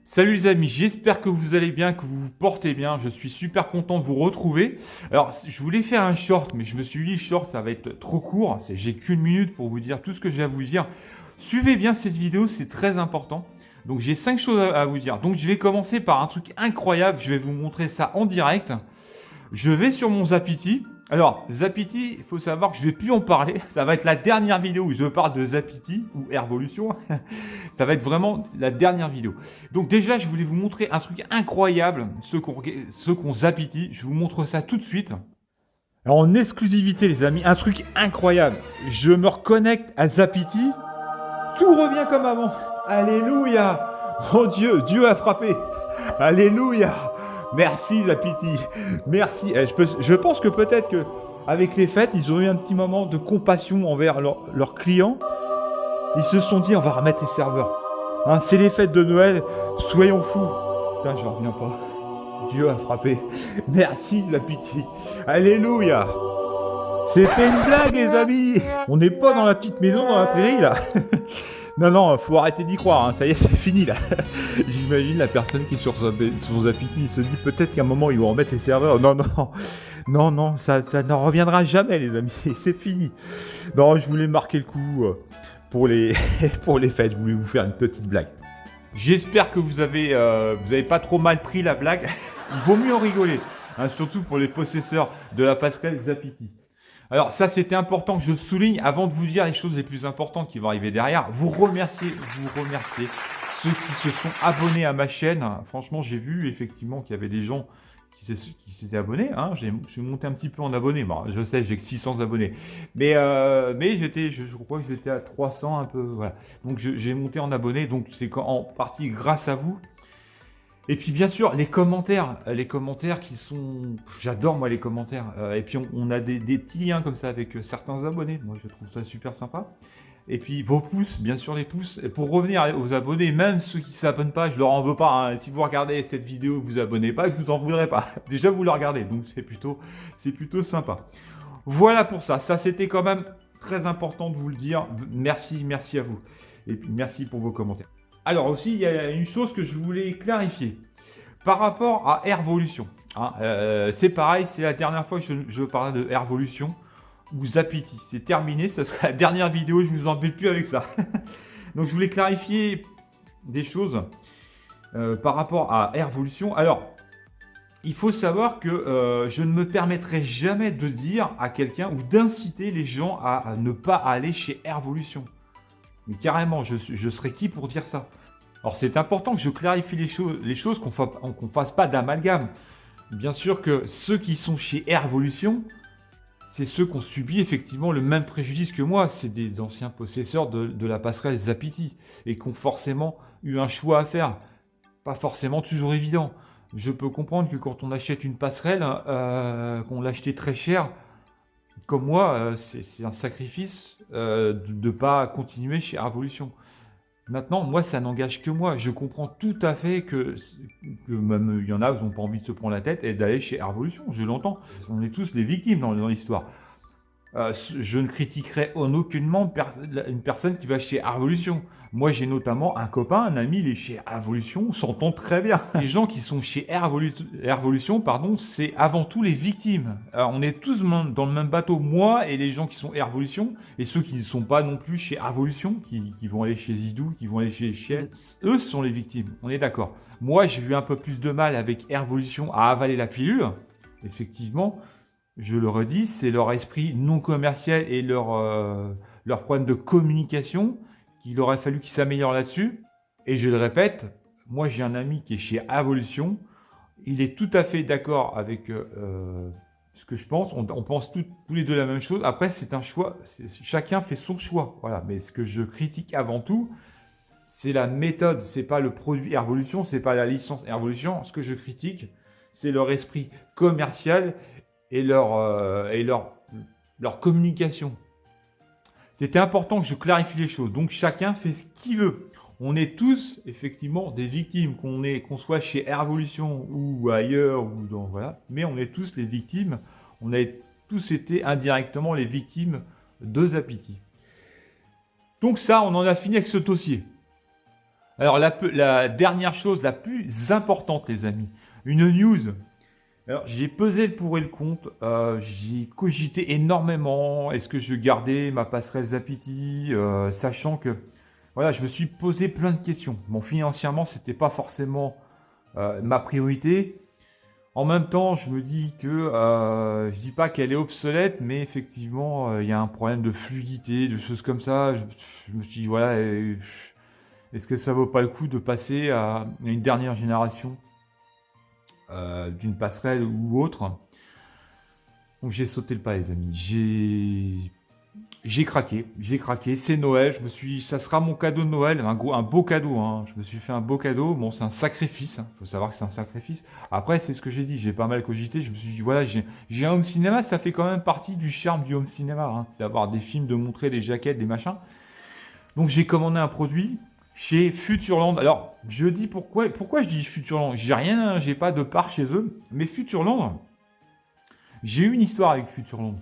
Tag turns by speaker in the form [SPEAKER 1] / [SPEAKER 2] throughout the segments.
[SPEAKER 1] Salut les amis, j'espère que vous allez bien, que vous vous portez bien. Je suis super content de vous retrouver. Alors, je voulais faire un short, mais je me suis dit, short, ça va être trop court. J'ai qu'une minute pour vous dire tout ce que j'ai à vous dire. Suivez bien cette vidéo, c'est très important. Donc, j'ai 5 choses à vous dire. Donc, je vais commencer par un truc incroyable. Je vais vous montrer ça en direct. Je vais sur mon Zapity. Alors, Zapity, il faut savoir que je ne vais plus en parler. Ça va être la dernière vidéo où je parle de Zapity ou Airvolution. Ça va être vraiment la dernière vidéo. Donc déjà, je voulais vous montrer un truc incroyable. Ceux qui ont Zapity, je vous montre ça tout de suite. Alors, en exclusivité, les amis, un truc incroyable. Je me reconnecte à Zapity. Tout revient comme avant. Alléluia. Oh Dieu, Dieu a frappé. Alléluia. Merci Zapity. Merci. Je pense que peut-être que avec les fêtes, ils ont eu un petit moment de compassion envers leurs clients. Ils se sont dit, on va remettre les serveurs. Hein, c'est les fêtes de Noël, soyons fous. Putain, j'en reviens pas. Dieu a frappé. Merci Zapity. Alléluia. C'était une blague, les amis. On n'est pas dans la petite maison dans la prairie, là. Non, non, faut arrêter d'y croire, hein. Ça y est, c'est fini là. J'imagine la personne qui est sur son Zapity, il se dit peut-être qu'à un moment ils vont remettre les serveurs. Non, non, non, non, ça n'en reviendra jamais, les amis, c'est fini. Non, je voulais marquer le coup pour les, pour les fêtes, je voulais vous faire une petite blague. J'espère que vous avez pas trop mal pris la blague. Il vaut mieux en rigoler, hein, surtout pour les possesseurs de la passerelle Zapity. Alors ça, c'était important que je souligne avant de vous dire les choses les plus importantes qui vont arriver derrière. Vous remercier ceux qui se sont abonnés à ma chaîne. Franchement, j'ai vu effectivement qu'il y avait des gens qui s'étaient abonnés. Hein. Je suis monté un petit peu en abonnés. Bon, je sais, j'ai que 600 abonnés. Mais je crois que j'étais à 300 un peu. Voilà. Donc j'ai monté en abonnés. Donc c'est en partie grâce à vous. Et puis bien sûr, les commentaires qui sont... J'adore moi les commentaires. Et puis on a des petits liens comme ça avec certains abonnés. Moi je trouve ça super sympa. Et puis vos pouces, bien sûr les pouces. Et pour revenir aux abonnés, même ceux qui ne s'abonnent pas, je leur en veux pas. Hein. Si vous regardez cette vidéo et vous vous abonnez pas, je vous en voudrais pas. Déjà vous la regardez, donc c'est plutôt sympa. Voilà pour ça. Ça c'était quand même très important de vous le dire. Merci à vous. Et puis merci pour vos commentaires. Alors aussi, il y a une chose que je voulais clarifier. Par rapport à Airvolution, hein, c'est pareil, c'est la dernière fois que je parlais de Airvolution ou Zapity. C'est terminé, ça sera la dernière vidéo, je vous embête plus avec ça. Donc je voulais clarifier des choses par rapport à Airvolution. Alors, il faut savoir que je ne me permettrai jamais de dire à quelqu'un ou d'inciter les gens à ne pas aller chez Airvolution. Mais carrément, je serais qui pour dire ça? Alors c'est important que je clarifie les choses qu'on ne fasse pas d'amalgame. Bien sûr que ceux qui sont chez Airvolution, c'est ceux qui ont subi effectivement le même préjudice que moi. C'est des anciens possesseurs de la passerelle Zapity et qui ont forcément eu un choix à faire. Pas forcément toujours évident. Je peux comprendre que quand on achète une passerelle, qu'on l'a achetée très cher, comme moi, c'est un sacrifice de ne pas continuer chez Airvolution. Maintenant, moi, ça n'engage que moi. Je comprends tout à fait que même il y en a qui n'ont pas envie de se prendre la tête et d'aller chez Airvolution. Je l'entends. On est tous des victimes dans l'histoire. Je ne critiquerai aucunement une personne qui va chez Airvolution. Moi, j'ai notamment un copain, un ami, il est chez Airvolution, on s'entend très bien. Les gens qui sont chez Airvolution, c'est avant tout les victimes. Alors, on est tous dans le même bateau, moi et les gens qui sont Airvolution, et ceux qui ne sont pas non plus chez Airvolution, qui vont aller chez Zidou, qui vont aller chez Chiet, eux sont les victimes, on est d'accord. Moi, j'ai eu un peu plus de mal avec Airvolution à avaler la pilule, effectivement. Je le redis, c'est leur esprit non commercial et leur problème de communication qu'il aurait fallu qu'ils s'améliorent là-dessus. Et je le répète, moi j'ai un ami qui est chez Airvolution, il est tout à fait d'accord avec ce que je pense, on pense tous les deux la même chose. Après c'est un choix, chacun fait son choix, voilà. Mais ce que je critique avant tout, c'est la méthode, c'est pas le produit Airvolution, c'est pas la licence Airvolution. Ce que je critique, c'est leur esprit commercial et leur communication. C'était important que je clarifie les choses. Donc chacun fait ce qu'il veut. On est tous effectivement des victimes, qu'on soit chez Airvolution ou ailleurs voilà. Mais on est tous les victimes. On a tous été indirectement les victimes de Zapity. Donc ça, on en a fini avec ce dossier. Alors la dernière chose, la plus importante les amis, une news. Alors j'ai pesé le pour et le contre, j'ai cogité énormément. Est-ce que je gardais ma passerelle Zapiti, sachant que voilà, je me suis posé plein de questions. Bon, financièrement, c'était pas forcément ma priorité. En même temps, je me dis que je dis pas qu'elle est obsolète, mais effectivement, il y a un problème de fluidité, de choses comme ça. Je me suis dit, voilà, est-ce que ça vaut pas le coup de passer à une dernière génération d'une passerelle ou autre? Donc j'ai sauté le pas, les amis. J'ai craqué. C'est Noël. Ça sera mon cadeau de Noël, un beau cadeau. Hein. Je me suis fait un beau cadeau. Bon, c'est un sacrifice. Faut savoir que c'est un sacrifice. Après, c'est ce que j'ai dit. J'ai pas mal cogité. Je me suis dit, voilà, j'ai un home cinéma. Ça fait quand même partie du charme du home cinéma, hein, d'avoir des films, de montrer des jaquettes, des machins. Donc j'ai commandé un produit chez Futurland. Alors, je dis pourquoi je dis Futurland. J'ai pas de part chez eux, mais Futurland, j'ai eu une histoire avec Futurland.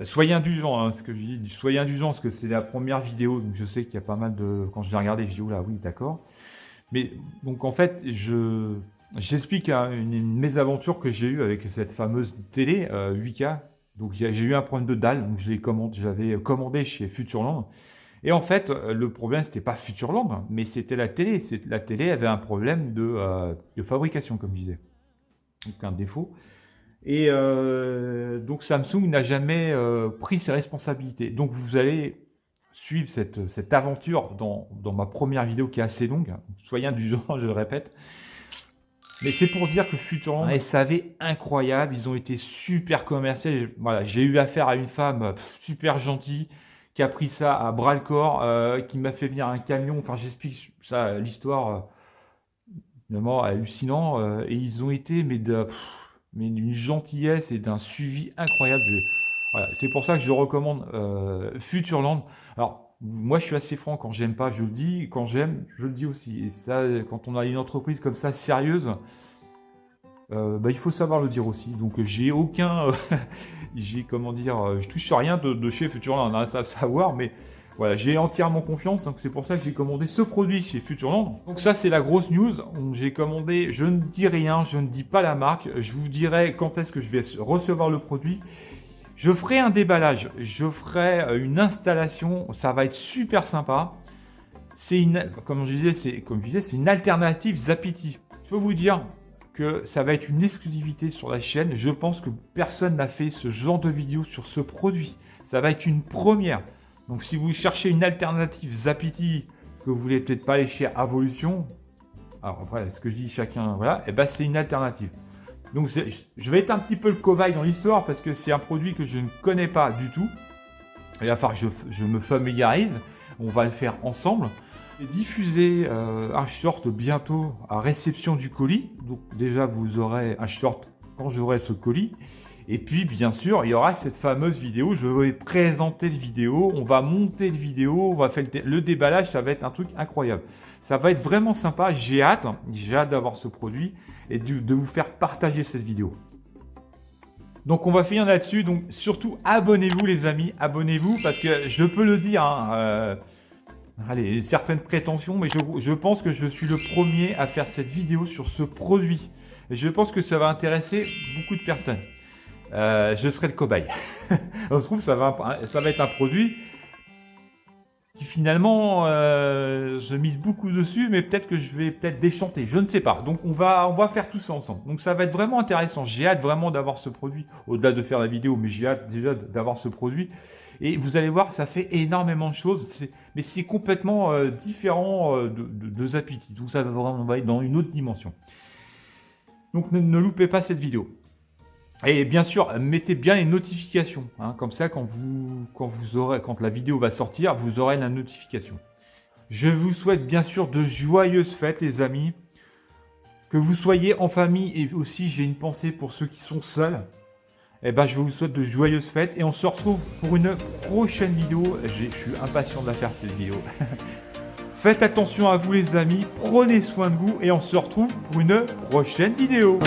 [SPEAKER 1] Soyez indulgents, hein, ce que je dis, soyez indulgents, parce que c'est la première vidéo, donc je sais qu'il y a pas mal de... Quand je l'ai regardé, je dis, oula, oui, d'accord. Mais, donc en fait, j'explique une mésaventure que j'ai eue avec cette fameuse télé 8K. Donc j'ai eu un problème de dalle, donc j'avais commandé chez Futurland. Et en fait, le problème, c'était pas Futurland, mais c'était la télé. La télé avait un problème de fabrication, comme je disais. Donc un défaut. Et donc Samsung n'a jamais pris ses responsabilités. Donc vous allez suivre cette aventure dans ma première vidéo qui est assez longue. Soyez indulgents, je le répète. Mais c'est pour dire que Futurland, un SAV incroyable, ils ont été super commerciaux. Voilà, j'ai eu affaire à une femme super gentille qui a pris ça à bras le corps, qui m'a fait venir un camion. Enfin, j'explique ça, l'histoire, vraiment hallucinant. Et ils ont été, mais d'une gentillesse et d'un suivi incroyable. Voilà, c'est pour ça que je recommande Futurland. Alors, moi, je suis assez franc. Quand j'aime pas, je le dis. Quand j'aime, je le dis aussi. Et ça, quand on a une entreprise comme ça, sérieuse, il faut savoir le dire aussi. Donc, j'ai aucun... comment dire... je touche rien de chez Futurland. On a ça à savoir, mais... Voilà, j'ai entièrement confiance, donc c'est pour ça que j'ai commandé ce produit chez Futurland. Donc ça, c'est la grosse news. J'ai commandé, je ne dis rien, je ne dis pas la marque. Je vous dirai quand est-ce que je vais recevoir le produit. Je ferai un déballage, je ferai une installation, ça va être super sympa. Comme je disais, c'est une alternative Zapiti. Je peux vous dire que ça va être une exclusivité sur la chaîne. Je pense que personne n'a fait ce genre de vidéo sur ce produit. Ça va être une première. Donc si vous cherchez une alternative Zapiti, que vous voulez peut-être pas aller chez Avolution, alors après ce que je dis chacun, voilà, et ben c'est une alternative. Donc je vais être un petit peu le cobaye dans l'histoire parce que c'est un produit que je ne connais pas du tout. Il va falloir que je me familiarise, on va le faire ensemble. Et diffuser un short bientôt à réception du colis. Donc déjà vous aurez un short quand j'aurai ce colis. Et puis, bien sûr, il y aura cette fameuse vidéo. Je vais présenter le vidéo. On va monter le vidéo. On va faire le déballage. Ça va être un truc incroyable. Ça va être vraiment sympa. J'ai hâte d'avoir ce produit et de vous faire partager cette vidéo. Donc, on va finir là-dessus. Donc, surtout, abonnez-vous, les amis. Abonnez-vous parce que je peux le dire. Allez, certaines prétentions, mais je pense que je suis le premier à faire cette vidéo sur ce produit. Et je pense que ça va intéresser beaucoup de personnes. Je serai le cobaye. On se trouve ça va être un produit qui finalement je mise beaucoup dessus, mais peut-être que je vais déchanter, je ne sais pas. Donc on va faire tout ça ensemble. Donc ça va être vraiment intéressant. J'ai hâte vraiment d'avoir ce produit, au-delà de faire la vidéo, mais j'ai hâte déjà d'avoir ce produit. Et vous allez voir, ça fait énormément de choses, mais c'est complètement différent de Zapiti. Donc ça va être dans une autre dimension. Donc ne loupez pas cette vidéo. Et bien sûr, mettez bien les notifications, hein, comme ça quand la vidéo va sortir, vous aurez la notification. Je vous souhaite bien sûr de joyeuses fêtes les amis, que vous soyez en famille et aussi j'ai une pensée pour ceux qui sont seuls. Et ben je vous souhaite de joyeuses fêtes et on se retrouve pour une prochaine vidéo. Je suis impatient de la faire cette vidéo. Faites attention à vous les amis, prenez soin de vous et on se retrouve pour une prochaine vidéo.